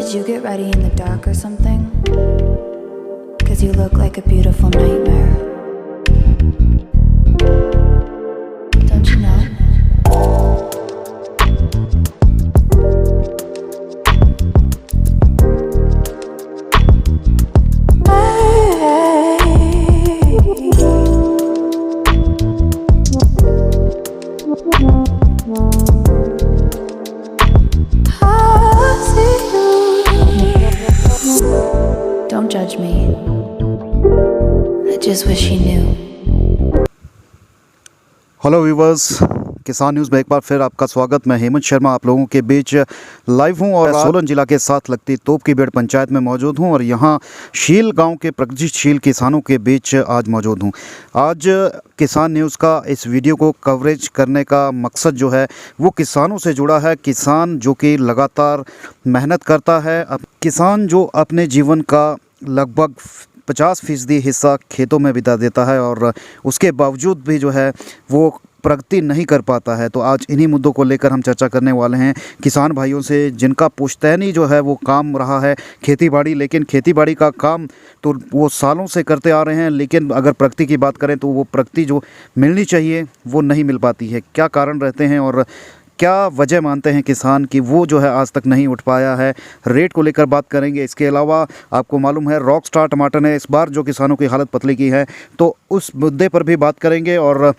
Did you get ready in the dark or something? 'Cause you look like a beautiful nightmare. Don't you know? Don't judge me. I just wish you knew. Hello viewers, किसान news में एक बार फिर आपका स्वागत। मैं हेमंत शर्मा आप लोगों के बीच लाइव हूं और सोलन जिला के साथ लगती तोप की बेड़ पंचायत में मौजूद हूं और यहां शील गांव के प्रगतिशील किसानों के बीच आज मौजूद हूं। आज किसान न्यूज़ का इस वीडियो को कवरेज करने का मकसद जो है वो किसानों से जुड़ा है। किसान जो कि लगातार मेहनत करता है, किसान जो अपने जीवन का लगभग 50% हिस्सा खेतों में बिता देता है और उसके बावजूद भी जो है वो प्रगति नहीं कर पाता है। तो आज इन्हीं मुद्दों को लेकर हम चर्चा करने वाले हैं किसान भाइयों से, जिनका पुश्तैनी जो है वो काम रहा है खेतीबाड़ी। लेकिन खेतीबाड़ी का काम तो वो सालों से करते आ रहे हैं, लेकिन अगर प्रगति की बात करें तो वो प्रगति जो मिलनी चाहिए वो नहीं मिल पाती है। क्या कारण रहते हैं और क्या वजह मानते हैं किसान कि वो जो है आज तक नहीं उठ पाया है? रेट को लेकर बात करेंगे। इसके अलावा आपको मालूम है रॉक स्टार टमाटर ने इस बार जो किसानों की हालत पतली की है, तो उस मुद्दे पर भी बात करेंगे। और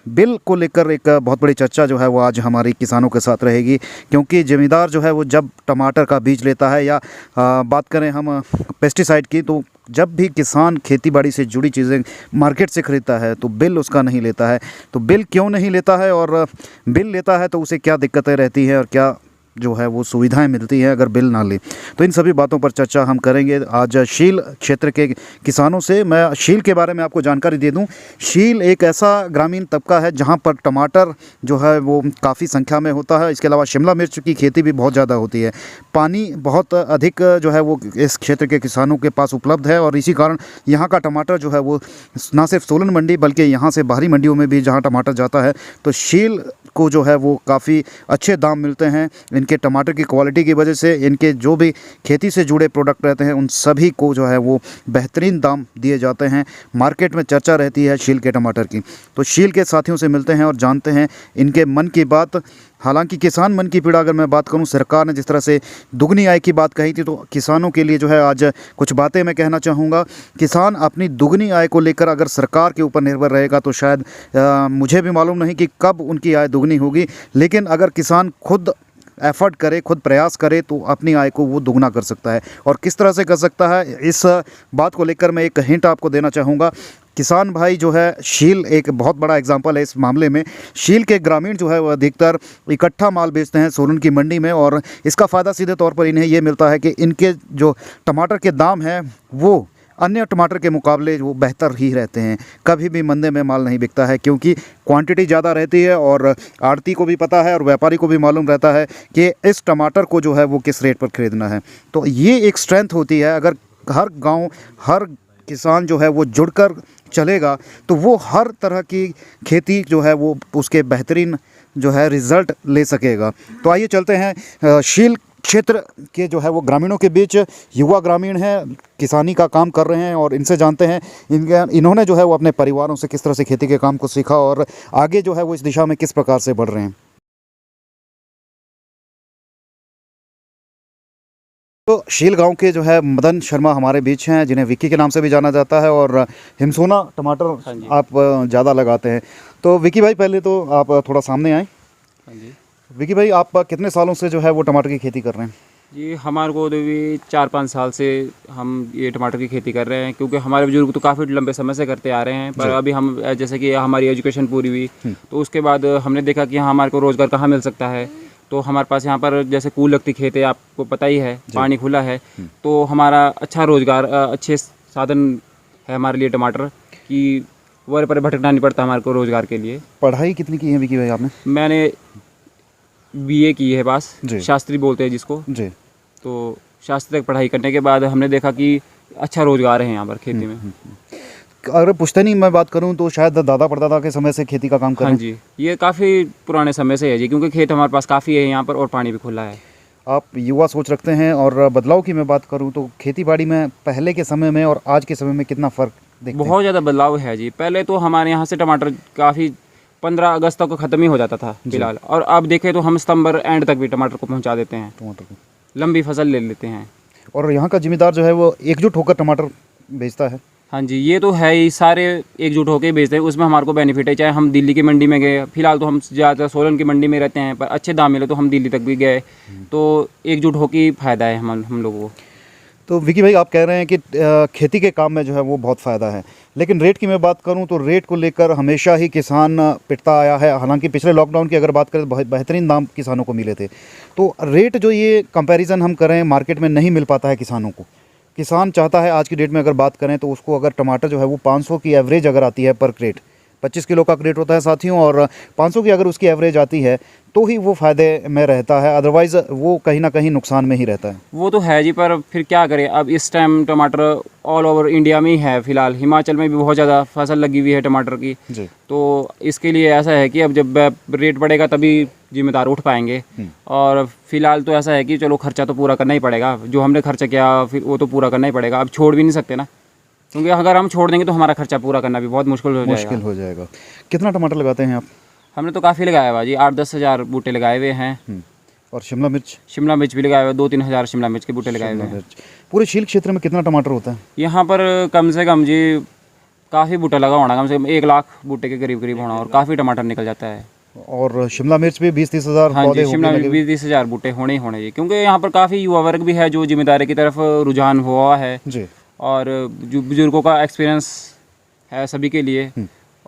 बिल को लेकर एक बहुत बड़ी चर्चा जो है वो आज हमारी किसानों के साथ रहेगी, क्योंकि ज़मींदार जो है वो जब टमाटर का बीज लेता है या बात करें हम पेस्टिसाइड की, तो जब भी किसान खेतीबाड़ी से जुड़ी चीज़ें मार्केट से ख़रीदता है तो बिल उसका नहीं लेता है। तो बिल क्यों नहीं लेता है और बिल लेता है तो उसे क्या दिक्कतें रहती हैं और क्या जो है वो सुविधाएं मिलती हैं अगर बिल ना ले? तो इन सभी बातों पर चर्चा हम करेंगे आज शील क्षेत्र के किसानों से। मैं शील के बारे में आपको जानकारी दे दूं। शील एक ऐसा ग्रामीण तबका है जहां पर टमाटर जो है वो काफ़ी संख्या में होता है। इसके अलावा शिमला मिर्च की खेती भी बहुत ज़्यादा होती है। पानी बहुत अधिक जो है वो इस क्षेत्र के किसानों के पास उपलब्ध है और इसी कारण यहाँ का टमाटर जो है वो ना सिर्फ सोलन मंडी बल्कि यहाँ से बाहरी मंडियों में भी जहाँ टमाटर जाता है तो शील को जो है वो काफ़ी अच्छे दाम मिलते हैं। इनके टमाटर की क्वालिटी की वजह से इनके जो भी खेती से जुड़े प्रोडक्ट रहते हैं उन सभी को जो है वो बेहतरीन दाम दिए जाते हैं। मार्केट में चर्चा रहती है शील के टमाटर की। तो शील के साथियों से मिलते हैं और जानते हैं इनके मन की बात। हालांकि किसान मन की पीड़ा अगर मैं बात करूं, सरकार ने जिस तरह से दुगनी आय की बात कही थी, तो किसानों के लिए जो है आज कुछ बातें मैं कहना चाहूँगा। किसान अपनी दुगनी आय को लेकर अगर सरकार के ऊपर निर्भर रहेगा तो शायद मुझे भी मालूम नहीं कि कब उनकी आय दुगनी होगी। लेकिन अगर किसान खुद एफर्ट करे, खुद प्रयास करे तो अपनी आय को वो दुगना कर सकता है। और किस तरह से कर सकता है, इस बात को लेकर मैं एक हिंट आपको देना चाहूँगा। किसान भाई जो है, शील एक बहुत बड़ा एग्जांपल है इस मामले में। शील के ग्रामीण जो है वो अधिकतर इकट्ठा माल बेचते हैं सोलन की मंडी में और इसका फ़ायदा सीधे तौर पर इन्हें ये मिलता है कि इनके जो टमाटर के दाम हैं वो अन्य टमाटर के मुकाबले वो बेहतर ही रहते हैं। कभी भी मंदे में माल नहीं बिकता है क्योंकि क्वांटिटी ज़्यादा रहती है और आड़ती को भी पता है और व्यापारी को भी मालूम रहता है कि इस टमाटर को जो है वो किस रेट पर ख़रीदना है। तो ये एक स्ट्रेंथ होती है। अगर हर गांव, हर किसान जो है वो जुड़कर चलेगा तो वो हर तरह की खेती जो है वो उसके बेहतरीन जो है रिज़ल्ट ले सकेगा। तो आइए चलते हैं शील क्षेत्र के जो है वो ग्रामीणों के बीच। युवा ग्रामीण हैं, किसानी का काम कर रहे हैं और इनसे जानते हैं इन्होंने जो है वो अपने परिवारों से किस तरह से खेती के काम को सीखा और आगे जो है वो इस दिशा में किस प्रकार से बढ़ रहे हैं। तो शील गांव के जो है मदन शर्मा हमारे बीच हैं, जिन्हें विक्की के नाम से भी जाना जाता है और हिमसोना टमाटर आप ज़्यादा लगाते हैं। तो विक्की भाई पहले तो आप थोड़ा सामने आएँ। हाँ जी। विक्की भाई, आप कितने सालों से जो है वो टमाटर की खेती कर रहे हैं? जी, हमारे को तो भी 4-5 साल से हम ये टमाटर की खेती कर रहे हैं, क्योंकि हमारे बुजुर्ग तो काफ़ी लंबे समय से करते आ रहे हैं। पर अभी हम जैसे कि हमारी एजुकेशन पूरी हुई तो उसके बाद हमने देखा कि हाँ हमारे को रोज़गार कहाँ मिल सकता है। तो हमारे पास यहाँ पर जैसे कूल लगती खेत है, आपको पता ही है, पानी खुला है, तो हमारा अच्छा रोज़गार, अच्छे साधन है हमारे लिए टमाटर की। वर पर भटकना नहीं पड़ता हमारे को रोज़गार के लिए। पढ़ाई कितनी की है विक्की भाई आपने? मैंने बीए की है पास, शास्त्री बोलते हैं जिसको जी। तो शास्त्री तक पढ़ाई करने के बाद हमने देखा कि अच्छा रोज़गार है यहाँ पर खेती में। अगर पुश्तैनी में बात करूं तो शायद दादा परदादा के समय से खेती का काम कर रहे हैं। हाँ जी, ये काफ़ी पुराने समय से है जी, क्योंकि खेत हमारे पास काफ़ी है यहाँ पर और पानी भी खुला है। आप युवा सोच रखते हैं और बदलाव की मैं बात करूं तो खेती बाड़ी में पहले के समय में और आज के समय में कितना फ़र्क देखते हैं? बहुत ज़्यादा बदलाव है जी। पहले तो हमारे यहाँ से टमाटर काफ़ी 15 अगस्त तक ख़त्म ही हो जाता था फिलहाल, और अब देखें तो हम सितंबर एंड तक भी टमाटर को पहुँचा देते हैं, टमाटर को, लंबी फसल ले लेते हैं। और यहाँ का जिम्मेदार जो है वो एकजुट होकर टमाटर बेचता है। हाँ जी, ये तो है ही, सारे एकजुट होकर बेचते हैं, उसमें हमारे को बेनिफिट है। चाहे हम दिल्ली की मंडी में गए, फिलहाल तो हम ज़्यादातर सोलन की मंडी में रहते हैं, पर अच्छे दाम मिले तो हम दिल्ली तक भी गए, तो एकजुट होकर ही फ़ायदा है हम लोगों को। तो विकी भाई, आप कह रहे हैं कि खेती के काम में जो है वो बहुत फ़ायदा है, लेकिन रेट की मैं बात करूं तो रेट को लेकर हमेशा ही किसान पिटता आया है। हालांकि पिछले लॉकडाउन की अगर बात करें तो बेहतरीन दाम किसानों को मिले थे। तो रेट जो ये कंपैरिजन हम करें मार्केट में नहीं मिल पाता है किसानों को। किसान चाहता है, आज की डेट में अगर बात करें तो उसको अगर टमाटर जो है वो 500 की एवरेज अगर आती है पर क्रेट, 25 किलो का क्रेट होता है साथियों, और 500 की अगर उसकी एवरेज आती है तो ही वो फ़ायदे में रहता है, अदरवाइज़ वो कहीं ना कहीं नुकसान में ही रहता है। वो तो है जी, पर फिर क्या करें, अब इस टाइम टमाटर ऑल ओवर इंडिया में ही है फिलहाल, हिमाचल में भी बहुत ज़्यादा फसल लगी हुई है टमाटर की जी। तो इसके लिए ऐसा है कि अब जब रेट बढ़ेगा तभी जिम्मेदार उठ पाएंगे, और फिलहाल तो ऐसा है कि चलो खर्चा तो पूरा करना ही पड़ेगा, जो हमने खर्चा किया फिर वो तो पूरा करना ही पड़ेगा, अब छोड़ भी नहीं सकते ना, क्योंकि अगर हम छोड़ देंगे तो हमारा खर्चा पूरा करना भी बहुत मुश्किल हो जाएगा। कितना टमाटर लगाते हैं आप? हमने तो काफ़ी लगाया हुआ जी, 8-10 हज़ार बूटे लगाए हुए हैं। और शिमला मिर्च? शिमला मिर्च भी लगाए हुए, 2-3 हज़ार शिमला मिर्च के बूटे लगाए हुए हैं। पूरे शील क्षेत्र में कितना टमाटर होता है यहाँ पर? कम से कम जी काफ़ी बूटा लगा होना, कम से कम 1 लाख बूटे के करीब करीब होना, और काफ़ी टमाटर निकल जाता है। और शिमला मिर्च भी 20-30 हज़ार हाँ पौधे जी, शिमला मिर्च 20-30 हज़ार बूटे होने ही होने जी, क्योंकि यहाँ पर काफ़ी युवा वर्ग भी है जो जिम्मेदारी की तरफ रुझान हुआ है जी, और जो बुजुर्गों का एक्सपीरियंस है सभी के लिए,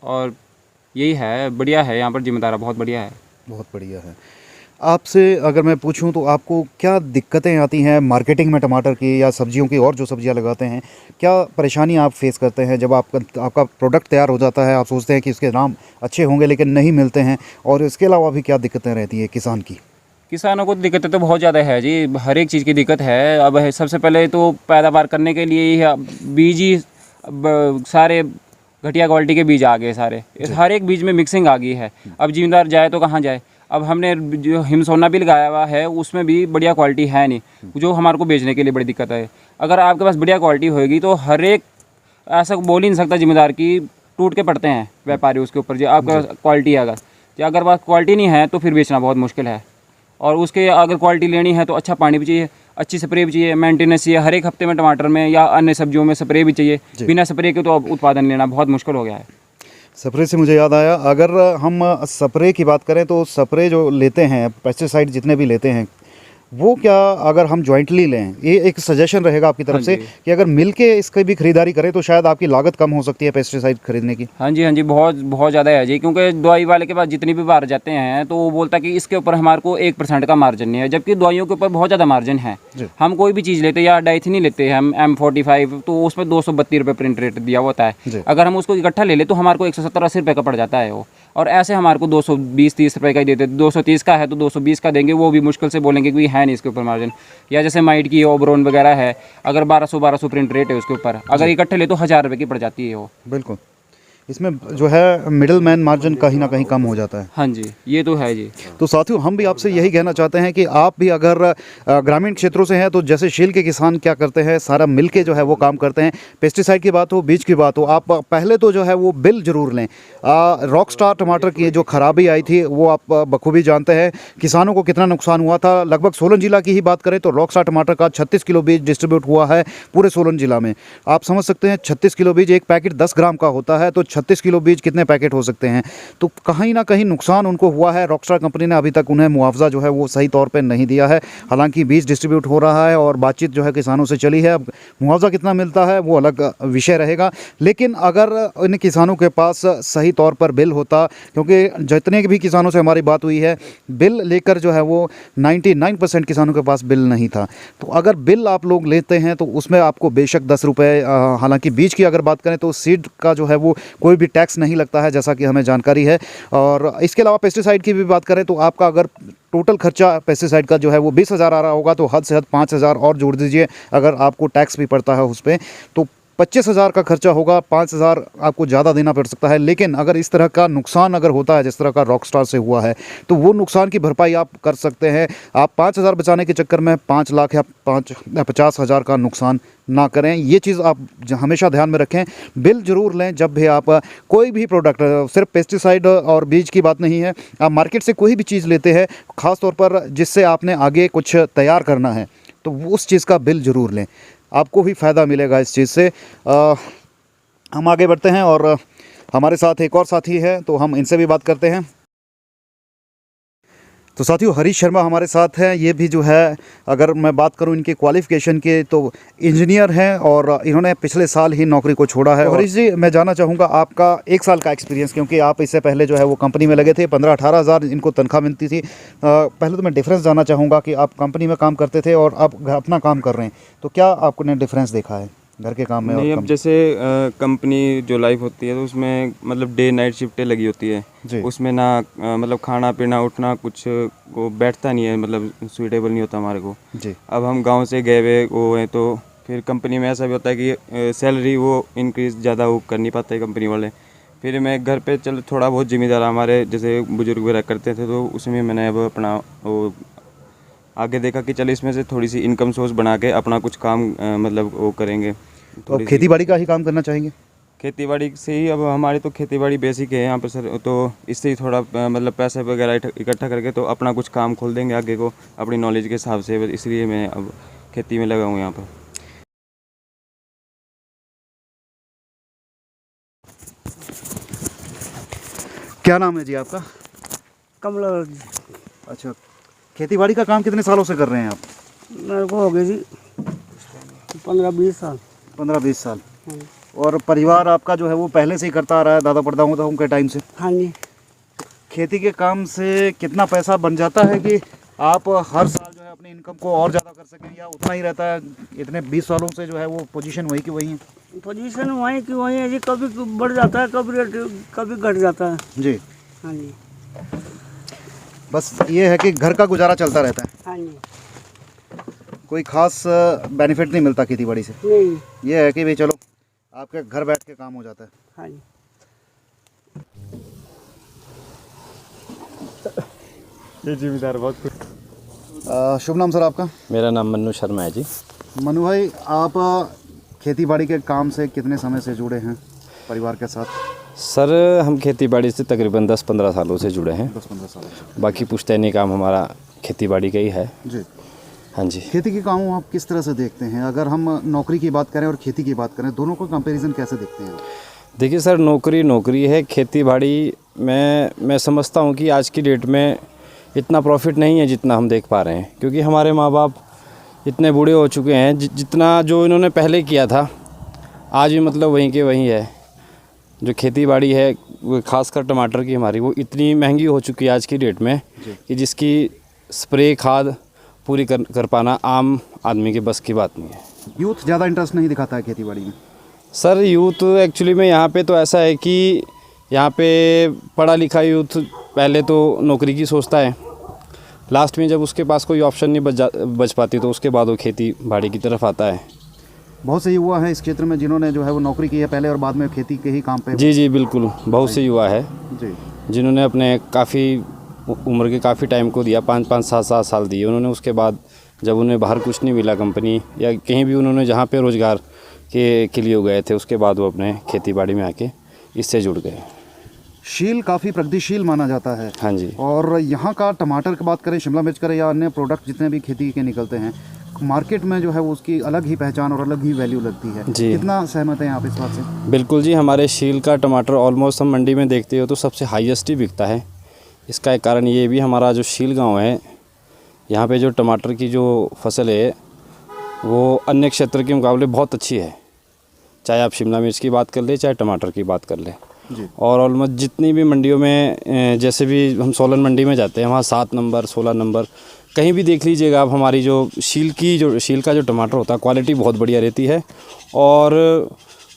और यही है, बढ़िया है यहाँ पर जिम्मेदारा, बहुत बढ़िया है। बहुत बढ़िया है। आपसे अगर मैं पूछूं तो आपको क्या दिक्कतें आती हैं मार्केटिंग में टमाटर की या सब्जियों की, और जो सब्जियां लगाते हैं, क्या परेशानी आप फेस करते हैं जब आपका प्रोडक्ट तैयार हो जाता है, आप सोचते हैं कि इसके दाम अच्छे होंगे लेकिन नहीं मिलते हैं, और इसके अलावा भी क्या दिक्कतें रहती है किसान की? किसानों को दिक्कतें तो बहुत ज़्यादा है जी, हर एक चीज़ की दिक्कत है। अब सबसे पहले तो पैदावार करने के लिए ही बीज ही सारे घटिया क्वालिटी के बीज आ गए सारे, हर एक बीज में मिक्सिंग आ गई है। अब जिम्मेदार जाए तो कहाँ जाए? अब हमने जो हिमसोना भी लगाया हुआ है उसमें भी बढ़िया क्वालिटी है नहीं, जो हमारे को बेचने के लिए बड़ी दिक्कत है। अगर आपके पास बढ़िया क्वालिटी होएगी तो हर एक ऐसा बोल ही नहीं सकता जिम्मेदार की टूट के पड़ते हैं व्यापारी उसके ऊपर, जो आपका क्वालिटी है, अगर बात क्वालिटी नहीं है तो फिर बेचना बहुत मुश्किल है। और उसके अगर क्वालिटी लेनी है तो अच्छा पानी भी चाहिए, अच्छी स्प्रे भी चाहिए, मेंटेनेंस चाहिए, हर एक हफ्ते में टमाटर में या अन्य सब्जियों में स्प्रे भी चाहिए। बिना स्प्रे के तो अब उत्पादन लेना बहुत मुश्किल हो गया है। स्प्रे से मुझे याद आया, अगर हम स्प्रे की बात करें तो स्प्रे जो लेते हैं, पेस्टिसाइड जितने भी लेते हैं, वो क्या अगर हम जॉइंटली लें, ये एक सजेशन रहेगा आपकी तरफ से कि अगर मिल के इसकी भी खरीदारी करें तो शायद आपकी लागत कम हो सकती है पेस्टिसाइड खरीदने की? हाँ जी, बहुत बहुत ज़्यादा है जी, क्योंकि दवाई वाले के पास जितनी भी बार जाते हैं तो वो बोलता है कि इसके ऊपर हमारे को 1% का मार्जिन नहीं है, जबकि दवाइयों के ऊपर बहुत ज़्यादा मार्जिन है। हम कोई भी चीज़ लेते हैं या डाइथनी लेते हैं हम M45, तो उसमें 232 रुपये प्रिंट रेट दिया होता है। अगर हम उसको इकट्ठा ले तो हमारे को 170-80 रुपये का पड़ जाता है वो, और ऐसे हमारे को 220-30 रुपये का ही देते, 230 का है तो 220 का देंगे, वो भी मुश्किल से बोलेंगे कि है नहीं इसके ऊपर मार्जिन। या जैसे माइट की ओबरॉन वगैरह है, अगर 1200 प्रिंट रेट है उसके ऊपर, अगर इकट्ठे ले तो 1000 रुपये की पड़ जाती है वो। बिल्कुल, इसमें जो है मिडिल मैन मार्जिन कहीं ना कहीं कम हो जाता है। हाँ जी, ये तो है जी। तो साथियों, हम भी आपसे यही कहना चाहते हैं कि आप भी अगर ग्रामीण क्षेत्रों से हैं तो जैसे शील के किसान क्या करते हैं, सारा मिलके जो है वो काम करते हैं। पेस्टिसाइड की बात हो, बीज की बात हो, आप पहले तो जो है वो बिल जरूर लें। रॉकस्टार टमाटर की जो खराबी आई थी वो आप बखूबी जानते हैं, किसानों को कितना नुकसान हुआ था। लगभग सोलन जिला की ही बात करें तो रॉकस्टार टमाटर का 36 किलो बीज डिस्ट्रीब्यूट हुआ है पूरे सोलन जिला में। आप समझ सकते हैं 36 किलो बीज, एक पैकेट 10 ग्राम का होता है, तो 36 किलो बीज कितने पैकेट हो सकते हैं। तो कहीं ना कहीं नुकसान उनको हुआ है। रॉकस्टार कंपनी ने अभी तक उन्हें मुआवजा जो है वो सही तौर पे नहीं दिया है। हालांकि बीज डिस्ट्रीब्यूट हो रहा है और बातचीत जो है किसानों से चली है। अब मुआवजा कितना मिलता है वो अलग विषय रहेगा, लेकिन अगर इन किसानों के पास सही तौर पर बिल होता, क्योंकि जितने भी किसानों से हमारी बात हुई है, बिल लेकर जो है वो 99% किसानों के पास बिल नहीं था। तो अगर बिल आप लोग लेते हैं तो उसमें आपको बेशक 10 रुपये, हालांकि बीज की अगर बात करें तो सीड का जो है वो कोई भी टैक्स नहीं लगता है, जैसा कि हमें जानकारी है। और इसके अलावा पेस्टिसाइड की भी बात करें तो आपका अगर टोटल खर्चा पेस्टिसाइड का जो है वो 20,000 आ रहा होगा तो हद से हद 5,000 और जोड़ दीजिए, अगर आपको टैक्स भी पड़ता है उस पर, तो 25,000 का खर्चा होगा, 5,000 आपको ज़्यादा देना पड़ सकता है। लेकिन अगर इस तरह का नुकसान अगर होता है जिस तरह का रॉकस्टार से हुआ है, तो वो नुकसान की भरपाई आप कर सकते हैं। आप 5,000 बचाने के चक्कर में 5 लाख या 50,000 का नुकसान ना करें। ये चीज़ आप हमेशा ध्यान में रखें। बिल ज़रूर लें जब भी आप कोई भी प्रोडक्ट, सिर्फ पेस्टिसाइड और बीज की बात नहीं है, आप मार्केट से कोई भी चीज़ लेते हैं, ख़ास तौर पर जिससे आपने आगे कुछ तैयार करना है, तो उस चीज़ का बिल ज़रूर लें, आपको भी फ़ायदा मिलेगा इस चीज़ से। हम आगे बढ़ते हैं और हमारे साथ एक और साथी है, तो हम इनसे भी बात करते हैं। तो साथियों, हरीश शर्मा हमारे साथ हैं। ये भी जो है, अगर मैं बात करूं इनके क्वालिफ़िकेशन के, तो इंजीनियर हैं और इन्होंने पिछले साल ही नौकरी को छोड़ा है। तो हरीश जी, मैं जानना चाहूँगा आपका 1 साल का एक्सपीरियंस, क्योंकि आप इससे पहले जो है वो कंपनी में लगे थे, 15-18 हज़ार इनको तनख्वाह मिलती थी। पहले तो मैं डिफरेंस जानना चाहूँगा कि आप कंपनी में काम करते थे और आप अपना काम कर रहे हैं, तो क्या आपने डिफरेंस देखा है घर के काम में? नहीं, अब जैसे कंपनी जो लाइफ होती है तो उसमें मतलब डे नाइट शिफ्टें लगी होती है जी। उसमें ना मतलब खाना पीना उठना कुछ को बैठता नहीं है, मतलब सूटेबल नहीं होता हमारे को जी। अब हम गांव से गए हुए वो हैं, तो फिर कंपनी में ऐसा भी होता है कि सैलरी वो इंक्रीज़ ज़्यादा वो कर नहीं पाते कंपनी वाले। फिर मैं घर पे चल थोड़ा बहुत जिम्मेदार हमारे जैसे बुजुर्ग वगैरह करते थे, तो उसमें मैंने अब अपना वो आगे देखा कि चल इसमें से थोड़ी सी इनकम सोर्स बना के अपना कुछ काम मतलब वो करेंगे। तो आप खेती बाड़ी का ही काम करना चाहेंगे? खेतीबाड़ी से ही, अब हमारी तो खेतीबाड़ी बेसिक है यहाँ पर सर, तो इससे ही थोड़ा मतलब पैसे वगैरह इकट्ठा करके तो अपना कुछ काम खोल देंगे आगे को अपनी नॉलेज के हिसाब से। इसलिए मैं अब खेती में लगा हूँ यहाँ पर। क्या नाम है जी आपका? कमला जी। अच्छा, खेती बाड़ी का काम कितने सालों से कर रहे हैं आप? मेरे को हो गए जी 15-20 साल। 15-20 साल। और परिवार आपका जो है वो पहले से ही करता आ रहा है, दादा परदादा के टाइम से? हाँ जी। खेती के काम से कितना पैसा बन जाता है कि आप हर साल जो है अपनी इनकम को और ज़्यादा कर सकें, या उतना ही रहता है? इतने 20 सालों से जो है वो पोजीशन वही की वही है? पोजीशन वहीं की वहीं है जी, कभी बढ़ जाता है, कभी घट जाता है जी। हाँ जी। बस ये है कि घर का गुजारा चलता रहता है, हाँ जी। कोई ख़ास बेनिफिट नहीं मिलता खेती बाड़ी से। नहीं। ये है कि भाई चलो आपके घर बैठ के काम हो जाता है। हाँ जी। ये जिम्मेदार बहुत कुछ। शुभ नाम सर आपका? मेरा नाम मन्नू शर्मा है जी। मनु भाई, आप खेती बाड़ी के काम से कितने समय से जुड़े हैं परिवार के साथ? सर हम खेती बाड़ी से तकरीबन 10-15 सालों से जुड़े हैं। 10-15 साल से। बाकी पुश्तैनी काम हमारा खेती बाड़ी का ही है जी। हाँ जी। खेती के कामों आप किस तरह से देखते हैं? अगर हम नौकरी की बात करें और खेती की बात करें, दोनों का कंपैरिजन कैसे देखते हैं? देखिए सर, नौकरी है, खेती बाड़ी मैं समझता हूँ कि आज की डेट में इतना प्रॉफिट नहीं है जितना हम देख पा रहे हैं, क्योंकि हमारे माँ बाप इतने बूढ़े हो चुके हैं, जितना जो इन्होंने पहले किया था आज भी मतलब वहीं के वहीं है। जो खेती बाड़ी है वो खासकर टमाटर की हमारी, वो इतनी महंगी हो चुकी है आज की डेट में कि जिसकी स्प्रे खाद पूरी कर पाना आम आदमी के बस की बात नहीं है। यूथ ज़्यादा इंटरेस्ट नहीं दिखाता है खेती बाड़ी में? सर यूथ एक्चुअली में यहाँ पे तो ऐसा है कि यहाँ पे पढ़ा लिखा यूथ पहले तो नौकरी की सोचता है, लास्ट में जब उसके पास कोई ऑप्शन नहीं बच पाती तो उसके बाद वो खेती बाड़ी की तरफ आता है। बहुत से युवा हैं इस क्षेत्र में जिन्होंने जो है वो नौकरी की है पहले और बाद में खेती के ही काम पे। जी बिल्कुल, बहुत से युवा है जी, जिन्होंने अपने काफ़ी उम्र के काफ़ी टाइम को दिया, 5-7 साल दिए उन्होंने। उसके बाद जब उन्हें बाहर कुछ नहीं मिला कंपनी या कहीं भी, उन्होंने जहाँ पे रोज़गार के लिए गए थे, उसके बाद वो अपने खेती बाड़ी में आके इससे जुड़ गए। शील काफ़ी प्रगतिशील माना जाता है। हाँ जी। और यहाँ का टमाटर की बात करें, शिमला मिर्च करें या अन्य प्रोडक्ट जितने भी खेती के निकलते हैं, मार्केट में जो है वो उसकी अलग ही पहचान और अलग ही वैल्यू लगती है जी। कितना सहमत हैं आप इस बात से? बिल्कुल जी, हमारे शील का टमाटर ऑलमोस्ट हम मंडी में देखते हो तो सबसे हाईएस्ट ही बिकता है। इसका एक कारण ये भी, हमारा जो शील गांव है यहाँ पे जो टमाटर की जो फसल है वो अन्य क्षेत्र के मुकाबले बहुत अच्छी है, चाहे आप शिमला मिर्च की बात कर ले चाहे टमाटर की बात कर ले। और ऑलमोस्ट जितनी भी मंडियों में, जैसे भी हम सोलन मंडी में जाते हैं वहाँ 7 नंबर 16 नंबर कहीं भी देख लीजिएगा आप, हमारी जो शील का जो टमाटर होता है क्वालिटी बहुत बढ़िया रहती है। और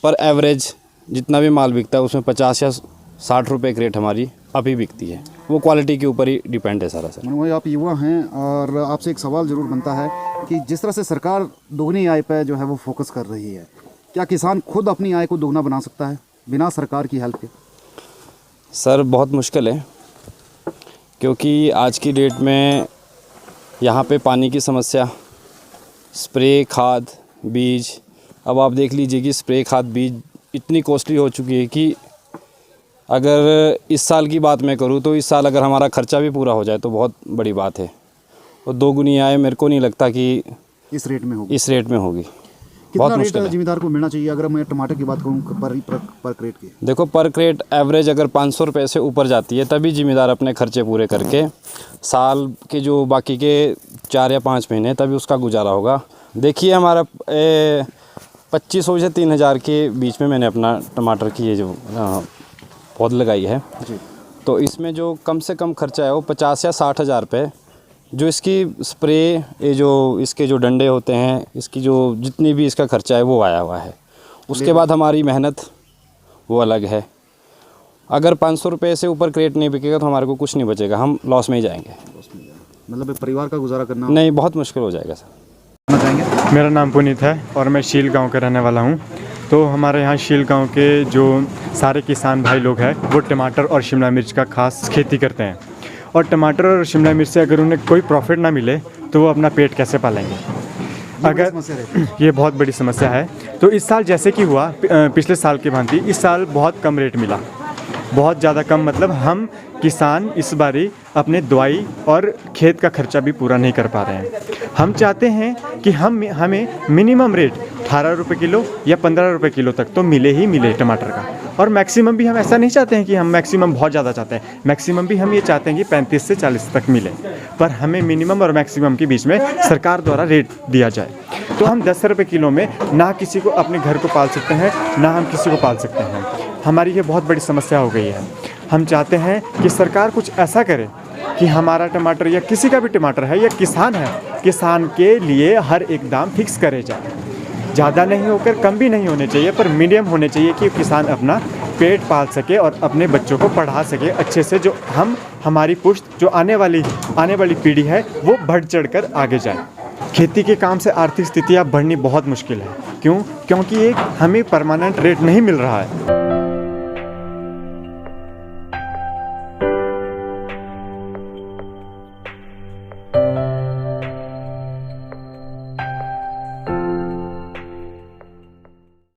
पर एवरेज जितना भी माल बिकता है उसमें 50 या 60 रुपये की रेट हमारी अभी बिकती है, वो क्वालिटी के ऊपर ही डिपेंड है सारा सर। मनु भाई, आप युवा हैं और आपसे एक सवाल ज़रूर बनता है कि जिस तरह से सरकार दोगुनी आय पर जो है वो फोकस कर रही है, क्या किसान खुद अपनी आय को दोगुना बना सकता है बिना सरकार की हेल्प के? सर बहुत मुश्किल है, क्योंकि आज की डेट में यहाँ पे पानी की समस्या, स्प्रे खाद बीज, अब आप देख लीजिए कि स्प्रे खाद बीज इतनी कॉस्टली हो चुकी है कि अगर इस साल की बात मैं करूँ तो इस साल अगर हमारा खर्चा भी पूरा हो जाए तो बहुत बड़ी बात है, और दोगुनी आय मेरे को नहीं लगता कि इस रेट में होगी। बहुत कितना मुश्किल रेट है। जिम्मेदार को मिलना चाहिए? अगर मैं टमाटर की बात करूँ पर क्रेट की, देखो पर क्रेट एवरेज अगर 500 रुपये से ऊपर जाती है तभी ज़िम्मेदार अपने खर्चे पूरे करके साल के जो बाकी के 4 या 5 महीने तभी उसका गुजारा होगा। देखिए हमारा 2500 से 3000 के बीच में मैंने अपना टमाटर की ये जो पौध लगाई है, तो इसमें जो कम से कम खर्चा है वो 50 या 60 हज़ार रुपये, जो इसकी स्प्रे, ये जो इसके जो डंडे होते हैं, इसकी जो जितनी भी इसका खर्चा है वो आया हुआ है। उसके बाद हमारी मेहनत वो अलग है। अगर 500 रुपये से ऊपर क्रेट नहीं बिकेगा तो हमारे को कुछ नहीं बचेगा, हम लॉस में ही जाएंगे। मतलब परिवार का गुजारा करना नहीं, बहुत मुश्किल हो जाएगा सर। चाहेंगे? मेरा नाम पुनीत है और मैं शील गांव का रहने वाला हूं। तो हमारे यहाँ शील गांव के जो सारे किसान भाई लोग हैं वो टमाटर और शिमला मिर्च का खास खेती करते हैं, और टमाटर और शिमला मिर्च से अगर उन्हें कोई प्रॉफिट ना मिले तो वो अपना पेट कैसे पालेंगे? अगर ये बहुत बड़ी समस्या है। तो इस साल जैसे कि हुआ पिछले साल की भांति इस साल बहुत कम रेट मिला, बहुत ज़्यादा कम, मतलब हम किसान इस बारी अपने दवाई और खेत का खर्चा भी पूरा नहीं कर पा रहे हैं। हम चाहते हैं कि हमें मिनिमम रेट 18 रुपये किलो या 15 रुपये किलो तक तो मिले ही मिले टमाटर का, और मैक्सिमम भी हम ऐसा नहीं चाहते हैं कि हम मैक्सिमम बहुत ज़्यादा चाहते हैं, मैक्सिमम भी हम ये चाहते हैं कि 35 से 40 तक मिले, पर हमें मिनिमम और मैक्सिमम के बीच में सरकार द्वारा रेट दिया जाए। तो हम 10 रुपये किलो में ना किसी को अपने घर को पाल सकते हैं, ना हम किसी को पाल सकते हैं। हमारी ये बहुत बड़ी समस्या हो गई है। हम चाहते हैं कि सरकार कुछ ऐसा करे कि हमारा टमाटर या किसी का भी टमाटर है या किसान है, किसान के लिए हर एक दाम फिक्स करे जाए। ज़्यादा नहीं होकर कम भी नहीं होने चाहिए, पर मीडियम होने चाहिए कि किसान अपना पेट पाल सके और अपने बच्चों को पढ़ा सके अच्छे से, जो हमारी पुश्त जो आने वाली पीढ़ी है वो बढ़ चढ़ कर आगे जाए। खेती के काम से आर्थिक स्थितियाँ बढ़नी बहुत मुश्किल है। क्यों? क्योंकि एक हमें परमानेंट रेट नहीं मिल रहा है।